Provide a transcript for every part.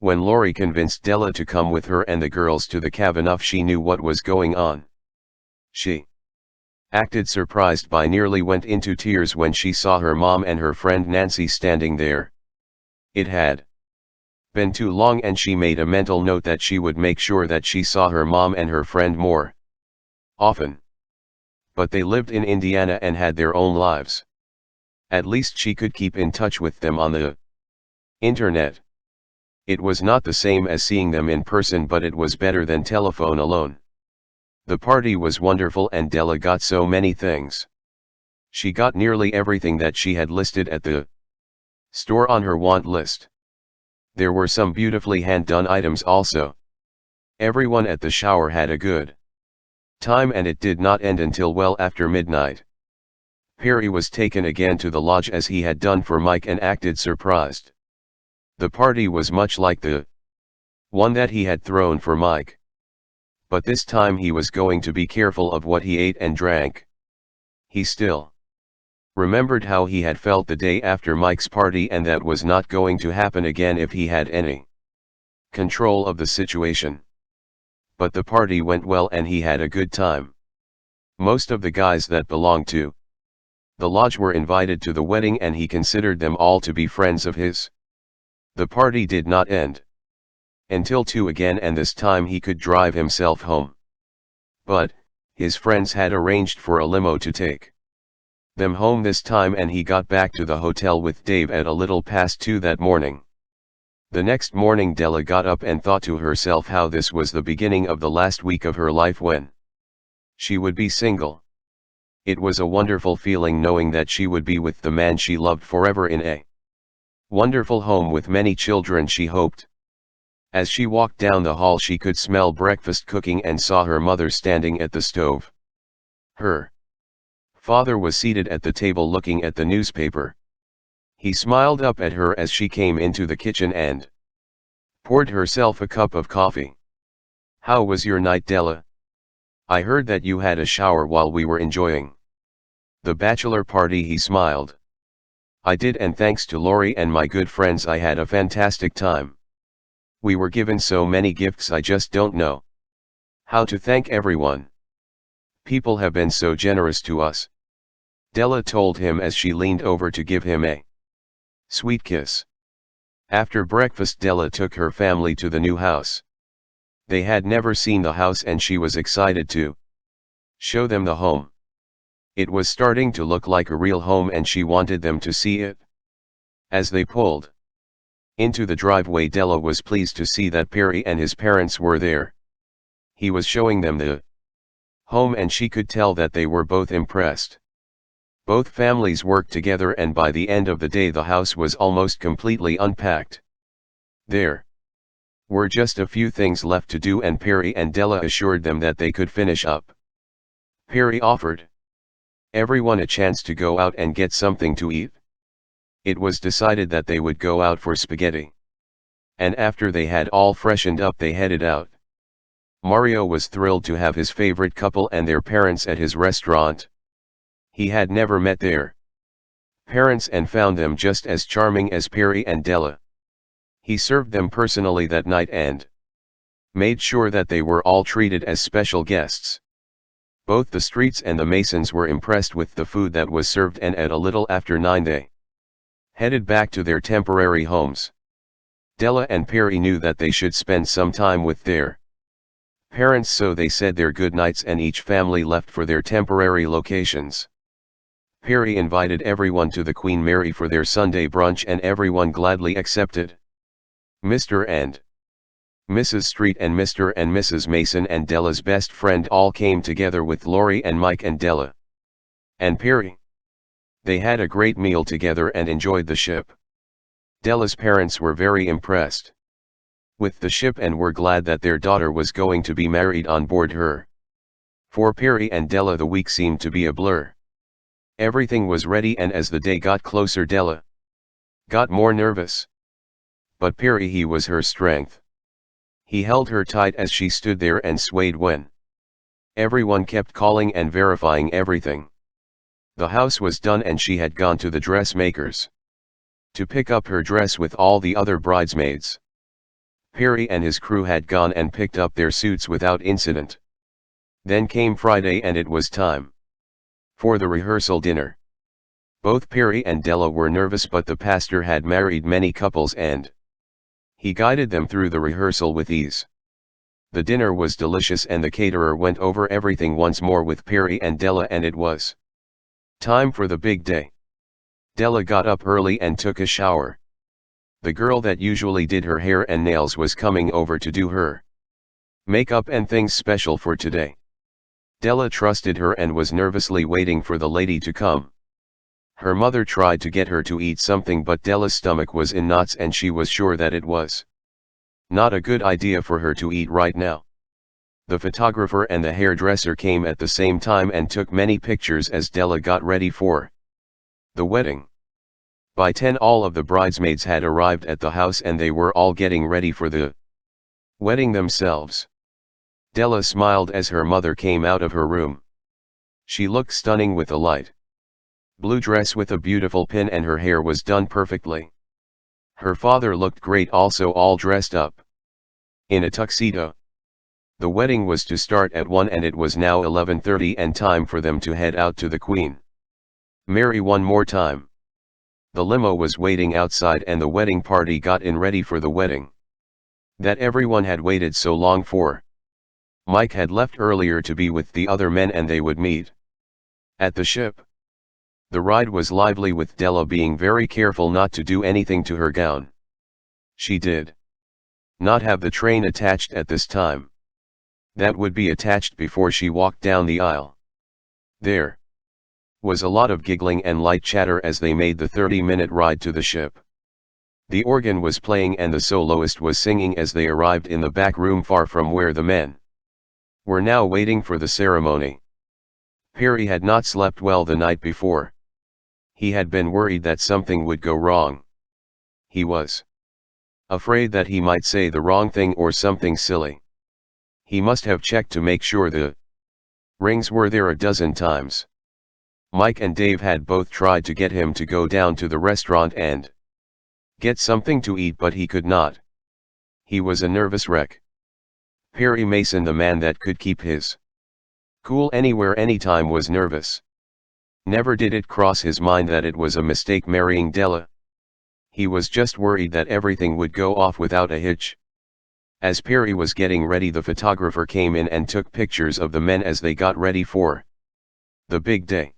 When Lori convinced Della to come with her and the girls to the cave, enough she knew what was going on. She acted surprised, by nearly went into tears when she saw her mom and her friend Nancy standing there. It had been too long, and she made a mental note that she would make sure that she saw her mom and her friend more often. But they lived in Indiana and had their own lives. At least she could keep in touch with them on the internet. It was not the same as seeing them in person, but it was better than telephone alone. The party was wonderful and Della got so many things. She got nearly everything that she had listed at the store on her want list. There were some beautifully hand-done items also. Everyone at the shower had a good time, and it did not end until well after midnight. Perry was taken again to the lodge as he had done for Mike and acted surprised. The party was much like the one that he had thrown for Mike. But this time he was going to be careful of what he ate and drank. He still remembered how he had felt the day after Mike's party, and that was not going to happen again if he had any control of the situation. But the party went well and he had a good time. Most of the guys that belonged to the lodge were invited to the wedding, and he considered them all to be friends of his. The party did not end until 2 again, and this time he could drive himself home. But his friends had arranged for a limo to take them home this time, and he got back to the hotel with Dave at a little past 2 that morning. The next morning Della got up and thought to herself how this was the beginning of the last week of her life when she would be single. It was a wonderful feeling knowing that she would be with the man she loved forever in a wonderful home with many children, she hoped. As she walked down the hall she could smell breakfast cooking and saw her mother standing at the stove. Her father was seated at the table looking at the newspaper. He smiled up at her as she came into the kitchen and poured herself a cup of coffee. "How was your night, Della? I heard that you had a shower while we were enjoying the bachelor party," he smiled. "I did, and thanks to Lori and my good friends I had a fantastic time. We were given so many gifts, I just don't know how to thank everyone. People have been so generous to us," Della told him as she leaned over to give him a sweet kiss. After breakfast Della took her family to the new house. They had never seen the house and she was excited to show them the home. It was starting to look like a real home and she wanted them to see it. As they pulled into the driveway, Della was pleased to see that Perry and his parents were there. He was showing them the home and she could tell that they were both impressed. Both families worked together and by the end of the day the house was almost completely unpacked. There were just a few things left to do and Perry and Della assured them that they could finish up. Perry offered everyone a chance to go out and get something to eat. It was decided that they would go out for spaghetti. And after they had all freshened up they headed out. Mario was thrilled to have his favorite couple and their parents at his restaurant. He had never met their parents and found them just as charming as Perry and Della. He served them personally that night and made sure that they were all treated as special guests. Both the Streets and the Masons were impressed with the food that was served, and at a little after 9 they headed back to their temporary homes. Della and Perry knew that they should spend some time with their parents, so they said their goodnights and each family left for their temporary locations. Perry invited everyone to the Queen Mary for their Sunday brunch and everyone gladly accepted. Mr. and Mrs. Street and Mr. and Mrs. Mason and Della's best friend all came together with Lori and Mike and Della and Perry. They had a great meal together and enjoyed the ship. Della's parents were very impressed with the ship and were glad that their daughter was going to be married on board her. For Perry and Della the week seemed to be a blur. Everything was ready, and as the day got closer Della got more nervous. But Perry, he was her strength. He held her tight as she stood there and swayed when everyone kept calling and verifying everything. The house was done and she had gone to the dressmaker's to pick up her dress with all the other bridesmaids. Perry and his crew had gone and picked up their suits without incident. Then came Friday and it was time for the rehearsal dinner. Both Perry and Della were nervous, but the pastor had married many couples and he guided them through the rehearsal with ease. The dinner was delicious and the caterer went over everything once more with Perry and Della, and it was time for the big day. Della got up early and took a shower. The girl that usually did her hair and nails was coming over to do her makeup and things special for today. Della trusted her and was nervously waiting for the lady to come. Her mother tried to get her to eat something, but Della's stomach was in knots and she was sure that it was not a good idea for her to eat right now. The photographer and the hairdresser came at the same time and took many pictures as Della got ready for the wedding. By 10 all of the bridesmaids had arrived at the house and they were all getting ready for the wedding themselves. Della smiled as her mother came out of her room. She looked stunning with a light blue dress with a beautiful pin, and her hair was done perfectly. Her father looked great also, all dressed up in a tuxedo. The wedding was to start at 1 and it was now 11:30 and time for them to head out to the Queen Mary one more time. The limo was waiting outside and the wedding party got in ready for the wedding that everyone had waited so long for. Mike had left earlier to be with the other men and they would meet at the ship. The ride was lively, with Della being very careful not to do anything to her gown. She did not have the train attached at this time. That would be attached before she walked down the aisle. There was a lot of giggling and light chatter as they made the 30-minute ride to the ship. The organ was playing and the soloist was singing as they arrived in the back room far from where the men were now waiting for the ceremony. Perry had not slept well the night before. He had been worried that something would go wrong. He was afraid that he might say the wrong thing or something silly. He must have checked to make sure the rings were there a dozen times. Mike and Dave had both tried to get him to go down to the restaurant and get something to eat, but he could not. He was a nervous wreck. Perry Mason, the man that could keep his cool anywhere anytime, was nervous. Never did it cross his mind that it was a mistake marrying Della. He was just worried that everything would go off without a hitch. As Perry was getting ready, the photographer came in and took pictures of the men as they got ready for the big day.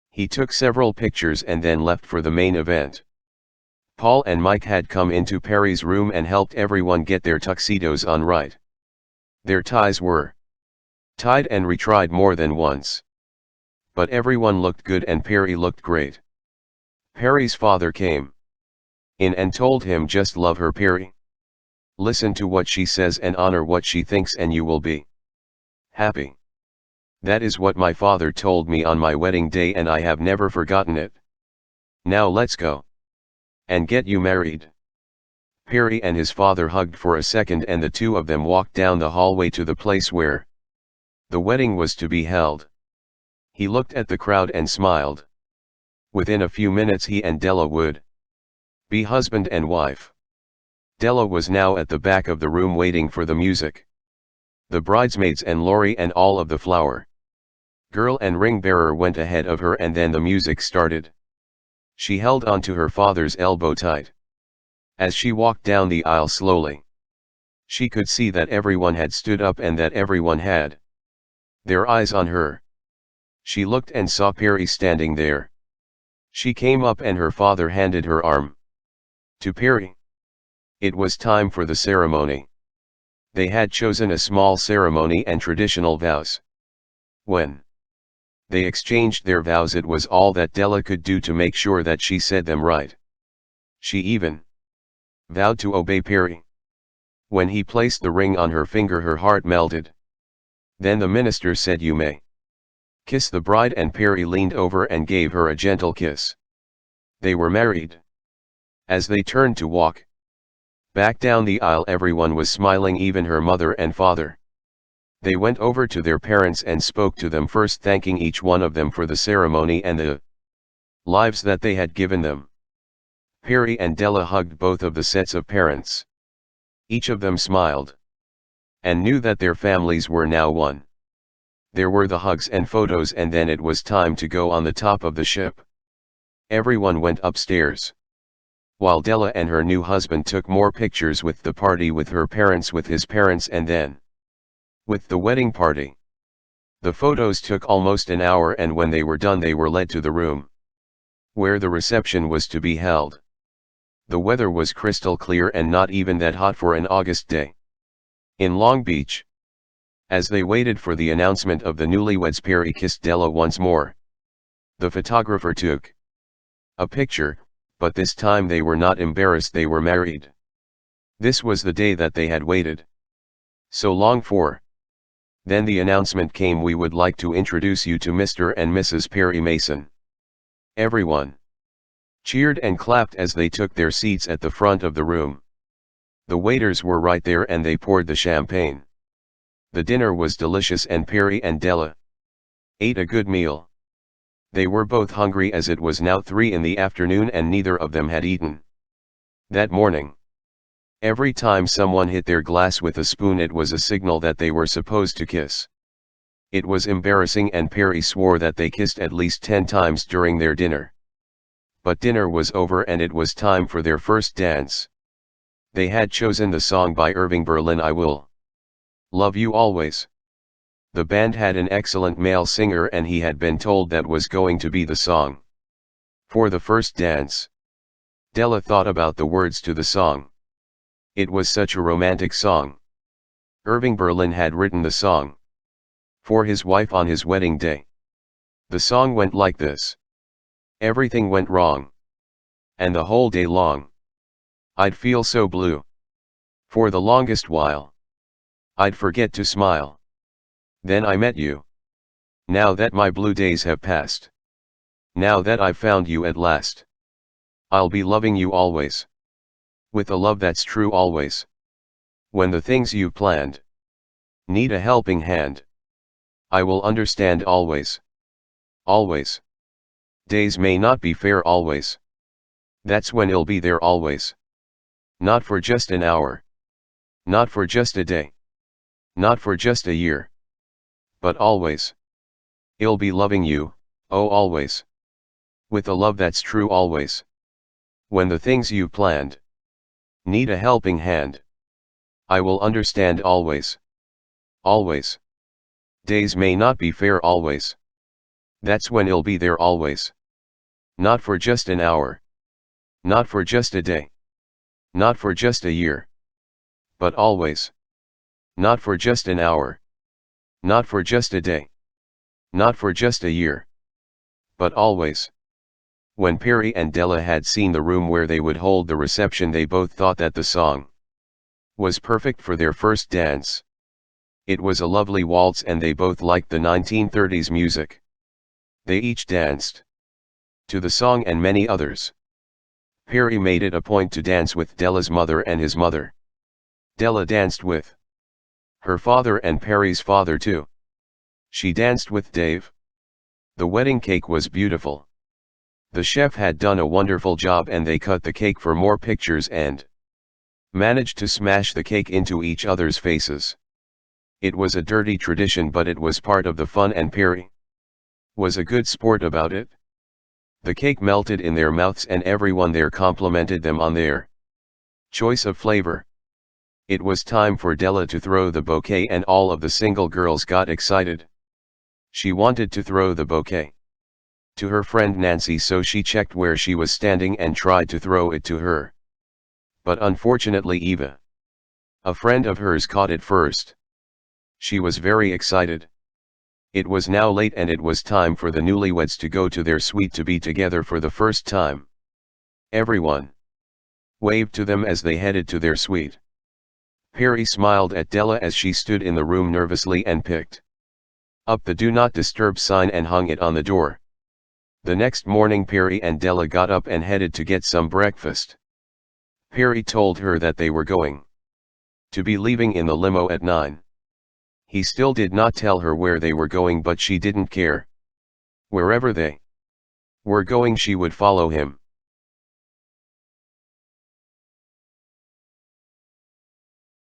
He took several pictures and then left for the main event. Paul and Mike had come into Perry's room and helped everyone get their tuxedos on right. Their ties were tied and retried more than once. But everyone looked good and Perry looked great. Perry's father came in and told him, "Just love her, Perry. Listen to what she says and honor what she thinks and you will be happy." That is what my father told me on my wedding day and I have never forgotten it. Now let's go and get you married. Perry and his father hugged for a second and the two of them walked down the hallway to the place where the wedding was to be held. He looked at the crowd and smiled. Within a few minutes he and Della would be husband and wife. Della was now at the back of the room waiting for the music. The bridesmaids and Lori and all of the flower girl and ring bearer went ahead of her and then the music started. She held on to her father's elbow tight as she walked down the aisle slowly. She could see that everyone had stood up and that everyone had their eyes on her. She looked and saw Perry standing there. She came up and her father handed her arm to Perry. It was time for the ceremony. They had chosen a small ceremony and traditional vows. When they exchanged their vows, it was all that Della could do to make sure that she said them right. She even vowed to obey Perry. When he placed the ring on her finger, her heart melted. Then the minister said, "You may kiss the bride," and Perry leaned over and gave her a gentle kiss. They were married. As they turned to walk back down the aisle, everyone was smiling, even her mother and father. They went over to their parents and spoke to them, first thanking each one of them for the ceremony and the lives that they had given them. Perry and Della hugged both of the sets of parents. Each of them smiled, and knew that their families were now one. There were the hugs and photos, and then it was time to go on the top of the ship. Everyone went upstairs, while Della and her new husband took more pictures with the party, with her parents, with his parents, and then with the wedding party. The photos took almost an hour, and when they were done they were led to the room where the reception was to be held. The weather was crystal clear and not even that hot for an August day in Long Beach. As they waited for the announcement of the newlyweds, Perry kissed Della once more. The photographer took a picture, but this time they were not embarrassed, they were married. This was the day that they had waited so long for. Then the announcement came: "We would like to introduce you to Mr. and Mrs. Perry Mason." Everyone cheered and clapped as they took their seats at the front of the room. The waiters were right there and they poured the champagne. The dinner was delicious and Perry and Della ate a good meal. They were both hungry as it was now 3 in the afternoon and neither of them had eaten that morning. Every time someone hit their glass with a spoon it was a signal that they were supposed to kiss. It was embarrassing and Perry swore that they kissed at least 10 times during their dinner. But dinner was over and it was time for their first dance. They had chosen the song by Irving Berlin, "I Will Love You Always." The band had an excellent male singer and he had been told that was going to be the song for the first dance. Della thought about the words to the song. It was such a romantic song. Irving Berlin had written the song for his wife on his wedding day. The song went like this: "Everything went wrong, and the whole day long I'd feel so blue. For the longest while I'd forget to smile. Then I met you. Now that my blue days have passed, now that I've found you at last, I'll be loving you always, with a love that's true always. When the things you planned need a helping hand, I will understand always. Always. Days may not be fair always. That's when I'll be there always. Not for just an hour. Not for just a day. Not for just a year. But always. I'll be loving you, oh always. With a love that's true always. When the things you planned need a helping hand, I will understand always. Always. Days may not be fair always. That's when I'll be there always. Not for just an hour. Not for just a day. Not for just a year. But always. Not for just an hour. Not for just a day. Not for just a year. But always." When Perry and Della had seen the room where they would hold the reception, they both thought that the song was perfect for their first dance. It was a lovely waltz and they both liked the 1930s music. They each danced to the song and many others. Perry made it a point to dance with Della's mother and his mother. Della danced with her father and Perry's father too. She danced with Dave. The wedding cake was beautiful. The chef had done a wonderful job and they cut the cake for more pictures and managed to smash the cake into each other's faces. It was a dirty tradition but it was part of the fun and Perry was a good sport about it. The cake melted in their mouths and everyone there complimented them on their choice of flavor. It was time for Della to throw the bouquet and all of the single girls got excited. She wanted to throw the bouquet to her friend Nancy, so she checked where she was standing and tried to throw it to her. But unfortunately Eva, a friend of hers, caught it first. She was very excited. It was now late and it was time for the newlyweds to go to their suite to be together for the first time. Everyone waved to them as they headed to their suite. Perry smiled at Della as she stood in the room nervously and picked up the "Do Not Disturb" sign and hung it on the door. The next morning Perry and Della got up and headed to get some breakfast. Perry told her that they were going to be leaving in the limo at 9. He still did not tell her where they were going, but she didn't care. Wherever they were going she would follow him.